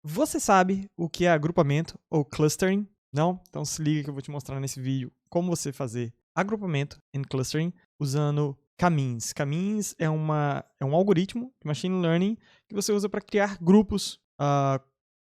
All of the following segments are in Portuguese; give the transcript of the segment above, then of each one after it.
Você sabe o que é agrupamento ou clustering? Não? Então se liga que eu vou te mostrar nesse vídeo como você fazer agrupamento e clustering usando K-means. K-means é um algoritmo de machine learning que você usa para criar grupos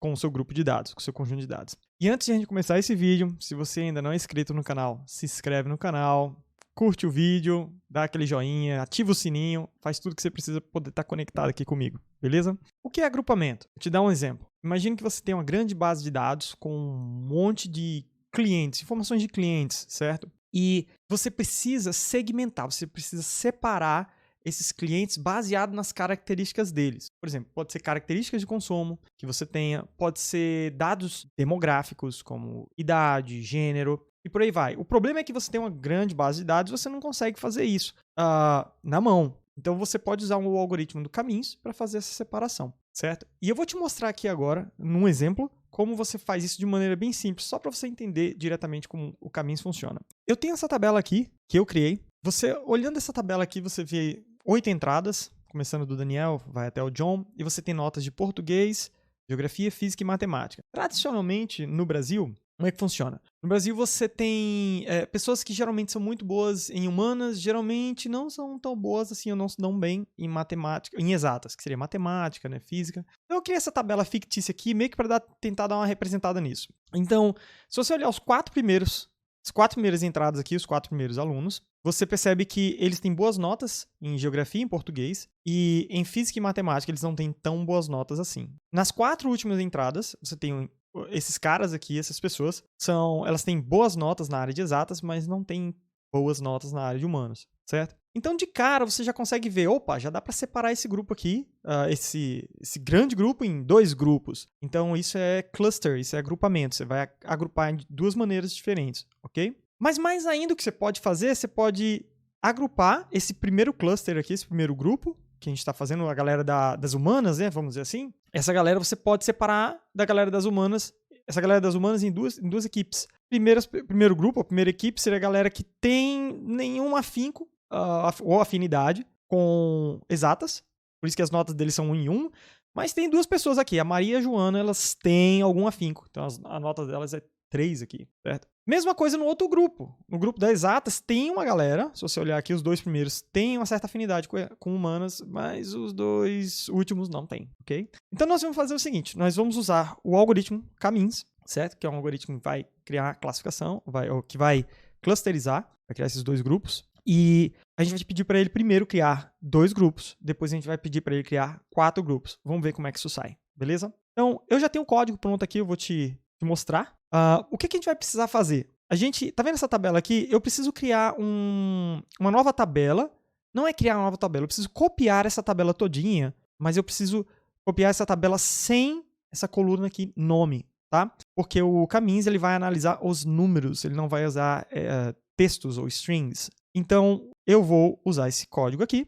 com o seu grupo de dados, com o seu conjunto de dados. E antes de a gente começar esse vídeo, se você ainda não é inscrito no canal, se inscreve no canal, curte o vídeo, dá aquele joinha, ativa o sininho, faz tudo que você precisa para poder estar conectado aqui comigo, beleza? O que é agrupamento? Vou te dar um exemplo. Imagine que você tem uma grande base de dados com um monte de clientes, informações de clientes, certo? E você precisa segmentar, você precisa separar esses clientes baseado nas características deles. Por exemplo, pode ser características de consumo que você tenha, pode ser dados demográficos como idade, gênero e por aí vai. O problema é que você tem uma grande base de dados e você não consegue fazer isso na mão. Então você pode usar o algoritmo do K-means para fazer essa separação, certo? E eu vou te mostrar aqui agora, num exemplo, como você faz isso de maneira bem simples, só para você entender diretamente como o K-means funciona. Eu tenho essa tabela aqui que eu criei. Você, olhando essa tabela aqui, você vê 8 entradas, começando do Daniel, vai até o John, e você tem notas de português, geografia, física e matemática. Tradicionalmente, no Brasil, como é que funciona? No Brasil, você tem pessoas que geralmente são muito boas em humanas, geralmente não são tão boas assim, ou não se dão bem em matemática, em exatas, que seria matemática, né, física. Então, eu criei essa tabela fictícia aqui, meio que para tentar dar uma representada nisso. Então, se você olhar as quatro primeiras entradas aqui, os 4 primeiros alunos, você percebe que eles têm boas notas em geografia e em português, e em física e matemática eles não têm tão boas notas assim. Nas 4 últimas entradas, você tem esses caras aqui, essas pessoas, elas têm boas notas na área de exatas, mas não têm boas notas na área de humanos, certo? Então, de cara, você já consegue ver, opa, já dá para separar esse grupo aqui, esse grande grupo, em 2 grupos. Então, isso é cluster, isso é agrupamento. Você vai agrupar de 2 maneiras diferentes, ok? Mas mais ainda o que você pode fazer, você pode agrupar esse primeiro cluster aqui, esse primeiro grupo, que a gente está fazendo, a galera das humanas, né, vamos dizer assim. Essa galera você pode separar da galera das humanas, essa galera das humanas em duas equipes. Primeiro grupo, a primeira equipe, seria a galera que tem nenhum afinco ou afinidade com exatas, por isso que as notas deles são 1 em 1, mas tem 2 pessoas aqui, a Maria e a Joana, elas têm algum afinco, então a nota delas é 3 aqui, certo? Mesma coisa no outro grupo. No grupo das exatas tem uma galera, se você olhar aqui, os 2 primeiros têm uma certa afinidade com humanas, mas os 2 últimos não têm, ok? Então nós vamos fazer o seguinte, nós vamos usar o algoritmo K-means, certo? Que é um algoritmo que vai criar classificação, que vai clusterizar, vai criar esses 2 grupos, e a gente vai pedir para ele primeiro criar 2 grupos, depois a gente vai pedir para ele criar 4 grupos. Vamos ver como é que isso sai, beleza? Então, eu já tenho o código pronto aqui, eu vou te mostrar. O que a gente vai precisar fazer? Tá vendo essa tabela aqui? Eu preciso criar uma nova tabela. Não é criar uma nova tabela, eu preciso copiar essa tabela todinha, mas eu preciso copiar essa tabela sem essa coluna aqui, nome, tá? Porque o K-means ele vai analisar os números, ele não vai usar textos ou strings. Então, eu vou usar esse código aqui,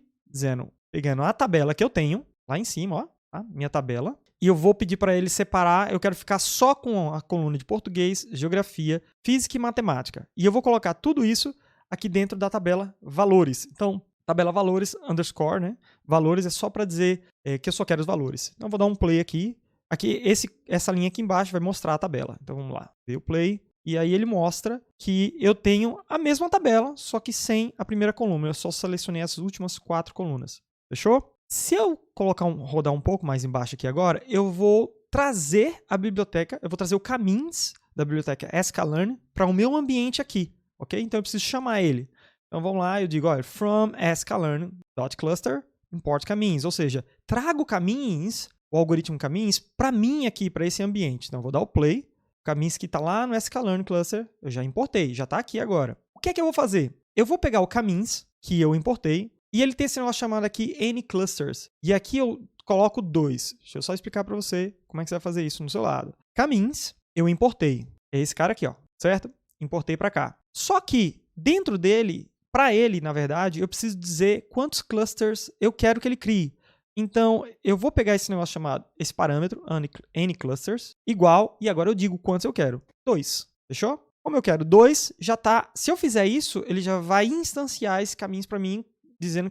pegando a tabela que eu tenho, lá em cima, ó, tá? Minha tabela, e eu vou pedir para ele separar, eu quero ficar só com a coluna de português, geografia, física e matemática. E eu vou colocar tudo isso aqui dentro da tabela valores. Então, tabela valores, underscore, né? Valores é só para dizer que eu só quero os valores. Então, eu vou dar um play aqui. Aqui, essa linha aqui embaixo vai mostrar a tabela. Então, vamos lá. Dei o play. E aí ele mostra que eu tenho a mesma tabela, só que sem a primeira coluna. Eu só selecionei as últimas 4 colunas. Fechou? Se eu rodar um pouco mais embaixo aqui agora, eu vou trazer a biblioteca, eu vou trazer o K-means da biblioteca sklearn para o meu ambiente aqui, ok? Então eu preciso chamar ele. Então vamos lá, eu digo, olha, from sklearn.cluster import K-means, ou seja, trago o K-means, o algoritmo K-means, para mim aqui, para esse ambiente. Então eu vou dar o play. O K-means que está lá no sklearn cluster, eu já importei, já está aqui agora. O que é que eu vou fazer? Eu vou pegar o K-means que eu importei, e ele tem esse negócio chamado aqui N-clusters. E aqui eu coloco 2. Deixa eu só explicar para você como é que você vai fazer isso no seu lado. K-means, eu importei. É esse cara aqui, ó, certo? Importei para cá. Só que dentro dele, para ele, na verdade, eu preciso dizer quantos clusters eu quero que ele crie. Então, eu vou pegar esse negócio chamado, esse parâmetro, N-clusters, igual, e agora eu digo quantos eu quero. 2. Fechou? Como eu quero 2, já tá. Se eu fizer isso, ele já vai instanciar esse K-means para mim, dizendo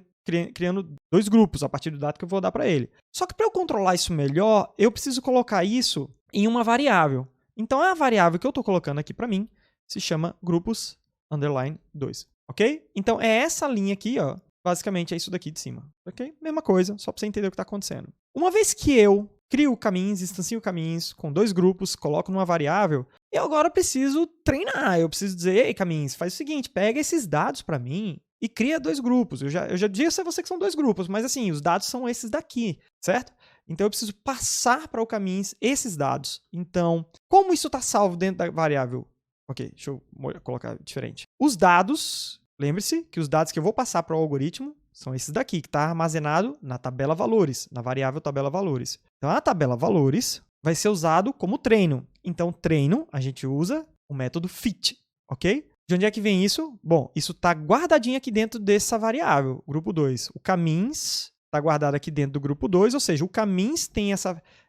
criando 2 grupos a partir do dado que eu vou dar para ele. Só que para eu controlar isso melhor, eu preciso colocar isso em uma variável. Então, a variável que eu estou colocando aqui para mim se chama grupos underline 2, ok? Então, é essa linha aqui, ó, basicamente é isso daqui de cima, ok? Mesma coisa, só para você entender o que está acontecendo. Uma vez que eu crio caminhos, instancio caminhos com 2 grupos, coloco numa variável, eu agora preciso treinar, eu preciso dizer, ei, caminhos, faz o seguinte, pega esses dados para mim e cria 2 grupos. Eu já disse a você que são 2 grupos, mas assim, os dados são esses daqui, certo? Então, eu preciso passar para o caminhos esses dados. Então, como isso está salvo dentro da variável? Ok, deixa eu colocar diferente. Os dados, lembre-se que os dados que eu vou passar para o algoritmo são esses daqui, que está armazenado na tabela valores, na variável tabela valores. Então, a tabela valores vai ser usado como treino. Então, treino, a gente usa o método fit, ok? De onde é que vem isso? Bom, isso está guardadinho aqui dentro dessa variável, grupo 2. O caminhos está guardado aqui dentro do grupo 2, ou seja, o caminhos tem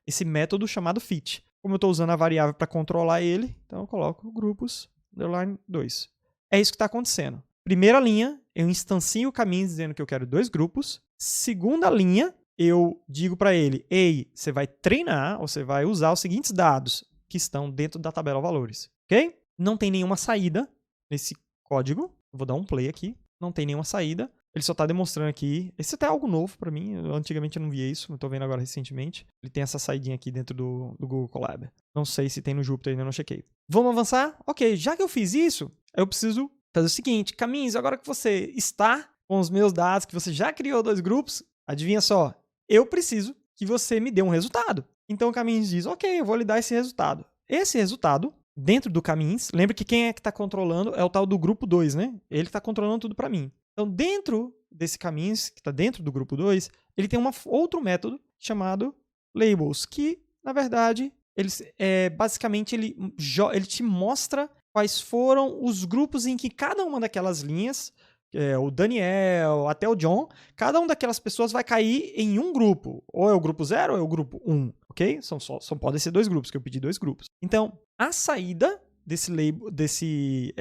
esse método chamado fit. Como eu estou usando a variável para controlar ele, então eu coloco grupos underline 2. É isso que está acontecendo. Primeira linha, eu instancio o caminhos dizendo que eu quero 2 grupos. Segunda linha, eu digo para ele, ei, você vai treinar, ou você vai usar os seguintes dados que estão dentro da tabela valores, ok? Não tem nenhuma saída nesse código. Eu vou dar um play aqui. Não tem nenhuma saída. Ele só está demonstrando aqui. Esse até é algo novo para mim. Antigamente eu não via isso. Eu estou vendo agora recentemente. Ele tem essa saidinha aqui dentro do Google Colab. Não sei se tem no Jupyter, ainda não chequei. Vamos avançar? Ok, já que eu fiz isso, eu preciso fazer o seguinte. Caminhos, agora que você está com os meus dados, que você já criou 2 grupos, adivinha só, eu preciso que você me dê um resultado. Então o Caminhos diz, ok, eu vou lhe dar esse resultado. Esse resultado, dentro do Caminhos, lembra que quem é que está controlando é o tal do grupo 2, né? Ele está controlando tudo para mim. Então, dentro desse Caminhos, que está dentro do grupo 2, ele tem outro método chamado labels, que, na verdade, basicamente ele te mostra quais foram os grupos em que cada uma daquelas linhas, o Daniel, até o John, cada uma daquelas pessoas vai cair em um grupo. Ou é o grupo 0 ou é o grupo 1, ok? Só podem ser 2 grupos, que eu pedi 2 grupos. Então, a saída desse label,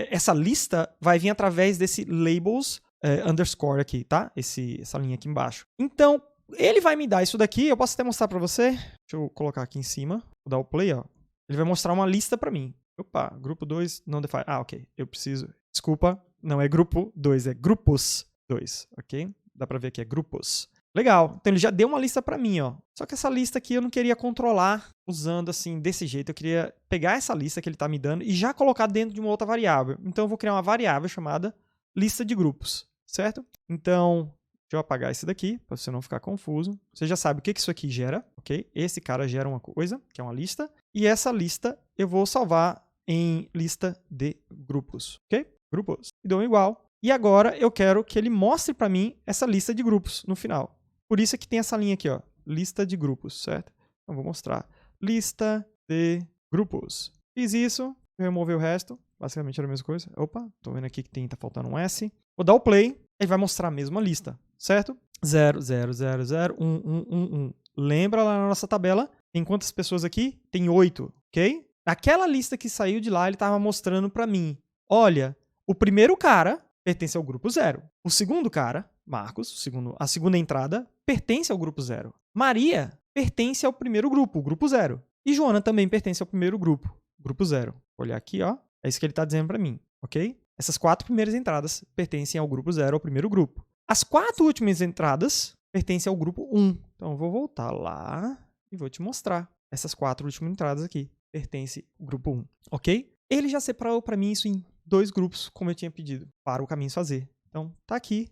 essa lista vai vir através desse labels underscore aqui, tá? Essa linha aqui embaixo. Então, ele vai me dar isso daqui, eu posso até mostrar para você. Deixa eu colocar aqui em cima, vou dar o play, ó. Ele vai mostrar uma lista para mim. Opa, grupo 2 não define. Ah, ok, eu preciso. Desculpa, não é grupo 2, é grupos 2, ok? Dá para ver aqui, é grupos. Legal, então ele já deu uma lista para mim, ó. Só que essa lista aqui eu não queria controlar usando assim, desse jeito. Eu queria pegar essa lista que ele está me dando e já colocar dentro de uma outra variável. Então eu vou criar uma variável chamada lista de grupos, certo? Então, deixa eu apagar esse daqui, para você não ficar confuso. Você já sabe o que isso aqui gera, ok? Esse cara gera uma coisa, que é uma lista. E essa lista eu vou salvar em lista de grupos, ok? Grupos. E dou um igual. E agora eu quero que ele mostre para mim essa lista de grupos no final. Por isso é que tem essa linha aqui, ó, lista de grupos, certo? Então vou mostrar. Lista de grupos. Fiz isso, remover o resto. Basicamente era a mesma coisa. Opa, tô vendo aqui que tá faltando um S. Vou dar o play, ele vai mostrar a mesma lista, certo? 0, 0, 0, 0, 1, 1, 1, 1. Lembra lá na nossa tabela? Tem quantas pessoas aqui? Tem 8, ok? Aquela lista que saiu de lá, ele estava mostrando para mim. Olha, o primeiro cara pertence ao grupo 0. O segundo cara, Marcos, a segunda entrada, pertence ao grupo 0. Maria pertence ao primeiro grupo, o grupo 0. E Joana também pertence ao primeiro grupo, grupo 0. Vou olhar aqui, ó. É isso que ele está dizendo para mim, ok? Essas 4 primeiras entradas pertencem ao grupo 0, ao primeiro grupo. As 4 últimas entradas pertencem ao grupo 1. Então, eu vou voltar lá e vou te mostrar. Essas 4 últimas entradas aqui pertencem ao grupo 1, ok? Ele já separou para mim isso em 2 grupos, como eu tinha pedido, para o Caminhos fazer. Então, tá aqui,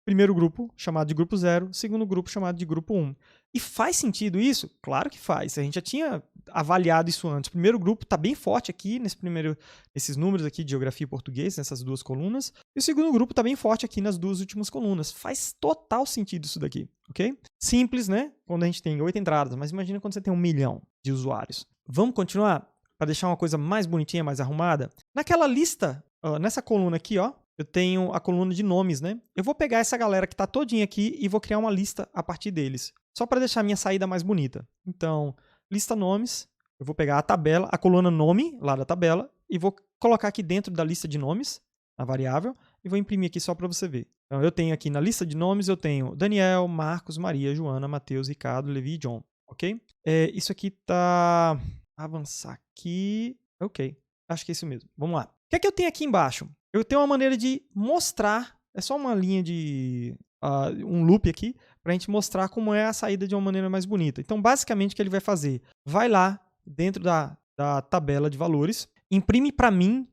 primeiro grupo chamado de grupo 0, segundo grupo chamado de grupo 1. E faz sentido isso? Claro que faz. A gente já tinha avaliado isso antes. O primeiro grupo está bem forte aqui, nesses números aqui de geografia e português, nessas 2 colunas. E o segundo grupo está bem forte aqui nas 2 últimas colunas. Faz total sentido isso daqui, ok? Simples, né? Quando a gente tem 8 entradas, mas imagina quando você tem 1 milhão de usuários. Vamos continuar? Para deixar uma coisa mais bonitinha, mais arrumada. Naquela lista, nessa coluna aqui, ó, eu tenho a coluna de nomes, né? Eu vou pegar essa galera que está todinha aqui e vou criar uma lista a partir deles. Só para deixar a minha saída mais bonita. Então, lista nomes, eu vou pegar a tabela, a coluna nome lá da tabela, e vou colocar aqui dentro da lista de nomes, a variável, e vou imprimir aqui só para você ver. Então, eu tenho aqui na lista de nomes, eu tenho Daniel, Marcos, Maria, Joana, Matheus, Ricardo, Levi e John, ok? Isso aqui tá... Avançar aqui... Ok, acho que é isso mesmo. Vamos lá. O que é que eu tenho aqui embaixo? Eu tenho uma maneira de mostrar, é só uma linha de... um loop aqui, para a gente mostrar como é a saída de uma maneira mais bonita. Então, basicamente, o que ele vai fazer? Vai lá dentro da tabela de valores, imprime para mim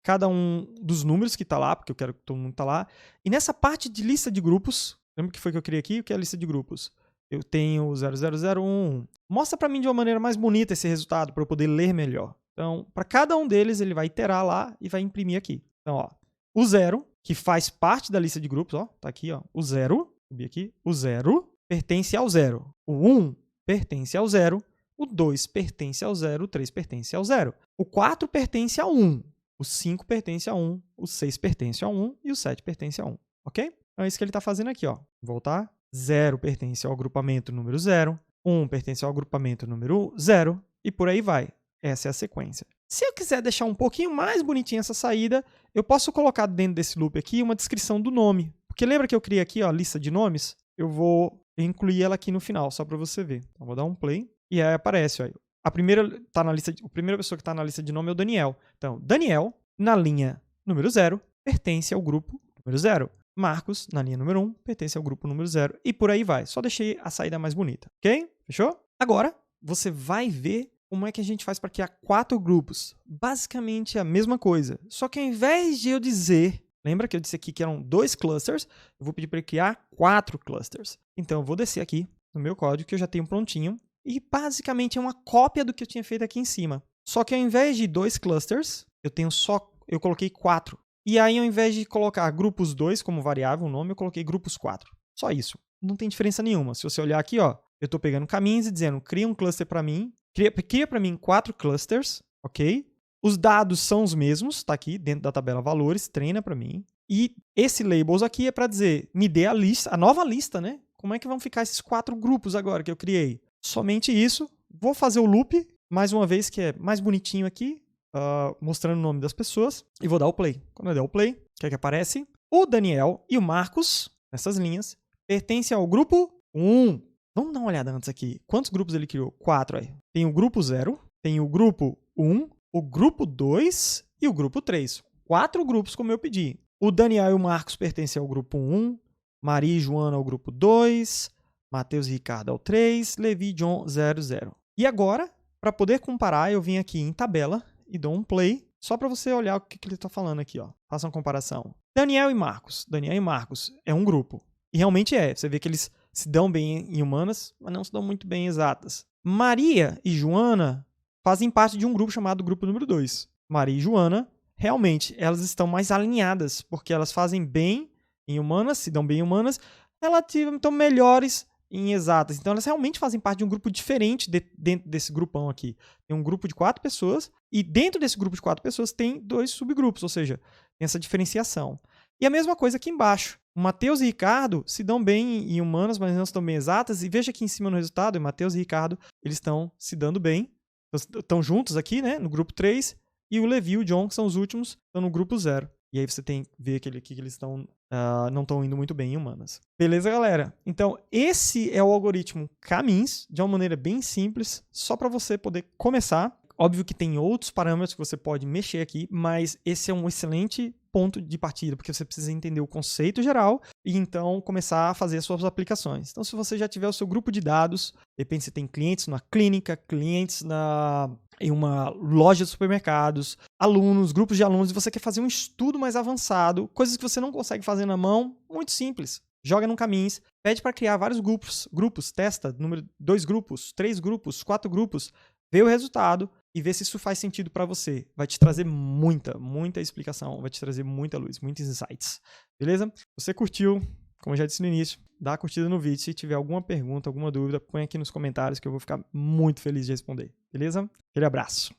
cada um dos números que está lá, porque eu quero que todo mundo está lá. E nessa parte de lista de grupos, lembra que foi que eu criei aqui? O que é a lista de grupos? Eu tenho 0001. Mostra para mim de uma maneira mais bonita esse resultado, para eu poder ler melhor. Então, para cada um deles, ele vai iterar lá e vai imprimir aqui. Então, ó, o 0, que faz parte da lista de grupos, ó, tá aqui, ó, o 0, subi aqui, o 0 pertence ao 0. O 1 pertence ao 0. O 2 pertence ao 0, o 3 pertence ao 0. O 4 pertence ao 1. O 5 pertence a 1, o 6 pertence a 1 e o 7 pertence a 1, ok? Então é isso que ele está fazendo aqui, ó. Voltar. 0 pertence ao agrupamento número 0, 1 pertence ao agrupamento número 0 e por aí vai. Essa é a sequência. Se eu quiser deixar um pouquinho mais bonitinha essa saída, eu posso colocar dentro desse loop aqui uma descrição do nome. Porque lembra que eu criei aqui ó, a lista de nomes? Eu vou incluir ela aqui no final, só para você ver. Então, vou dar um play e aí aparece, ó. A primeira pessoa que está na lista de nome é o Daniel. Então, Daniel, na linha número 0, pertence ao grupo número 0. Marcos, na linha número 1, pertence ao grupo número 0. E por aí vai. Só deixei a saída mais bonita. Ok? Fechou? Agora, você vai ver como é que a gente faz para criar 4 grupos. Basicamente a mesma coisa. Só que ao invés de eu dizer... Lembra que eu disse aqui que eram 2 clusters? Eu vou pedir para ele criar 4 clusters. Então, eu vou descer aqui no meu código, que eu já tenho prontinho. E basicamente é uma cópia do que eu tinha feito aqui em cima. Só que ao invés de 2 clusters, eu coloquei 4. E aí ao invés de colocar grupos 2 como variável, o nome, eu coloquei grupos 4. Só isso. Não tem diferença nenhuma. Se você olhar aqui, ó, eu estou pegando caminhos e dizendo, cria um cluster para mim, cria para mim 4 clusters, ok? Os dados são os mesmos, está aqui dentro da tabela valores, treina para mim. E esse labels aqui é para dizer, me dê a lista, a nova lista, né? Como é que vão ficar esses 4 grupos agora que eu criei? Somente isso. Vou fazer o loop, mais uma vez, que é mais bonitinho aqui, mostrando o nome das pessoas, e vou dar o play. Quando eu der o play, o que é que aparece? O Daniel e o Marcos, nessas linhas, pertencem ao grupo 1. Vamos dar uma olhada antes aqui. Quantos grupos ele criou? 4 aí. Tem o grupo 0, tem o grupo 1, o grupo 2 e o grupo 3. 4 grupos, como eu pedi. O Daniel e o Marcos pertencem ao grupo 1, Maria e Joana ao grupo 2, Matheus e Ricardo ao 3, Levi e John 00. E agora, para poder comparar, eu vim aqui em tabela e dou um play, só para você olhar o que ele está falando aqui. Ó. Faça uma comparação. Daniel e Marcos. Daniel e Marcos é um grupo. E realmente é. Você vê que eles se dão bem em humanas, mas não se dão muito bem em exatas. Maria e Joana fazem parte de um grupo chamado grupo número 2. Maria e Joana, realmente, elas estão mais alinhadas, porque elas fazem bem em humanas, se dão bem em humanas, relativamente estão melhores em exatas. Então, elas realmente fazem parte de um grupo diferente dentro desse grupão aqui. Tem um grupo de 4 pessoas e dentro desse grupo de 4 pessoas tem 2 subgrupos, ou seja, tem essa diferenciação. E a mesma coisa aqui embaixo. O Matheus e Ricardo se dão bem em humanas, mas não se dão bem em exatas. E veja aqui em cima no resultado, o Matheus e Ricardo, eles estão se dando bem. Estão juntos aqui, né, no grupo 3. E o Levi e o John, que são os últimos, estão no grupo 0. E aí você tem que ver que eles estão, não estão indo muito bem em humanas. Beleza, galera? Então, esse é o algoritmo Caminhos, de uma maneira bem simples, só para você poder começar. Óbvio que tem outros parâmetros que você pode mexer aqui, mas esse é um excelente ponto de partida, porque você precisa entender o conceito geral e então começar a fazer as suas aplicações. Então, se você já tiver o seu grupo de dados, de repente você tem clientes na clínica, clientes em uma loja de supermercados, alunos, grupos de alunos, e você quer fazer um estudo mais avançado, coisas que você não consegue fazer na mão, muito simples. Joga no Caminhos, pede para criar vários grupos, testa, 2 grupos, 3 grupos, 4 grupos, vê o resultado e vê se isso faz sentido para você. Vai te trazer muita explicação, vai te trazer muita luz, muitos insights. Beleza? Se você curtiu, como eu já disse no início, dá a curtida no vídeo. Se tiver alguma pergunta, alguma dúvida, põe aqui nos comentários que eu vou ficar muito feliz de responder. Beleza? Aquele abraço.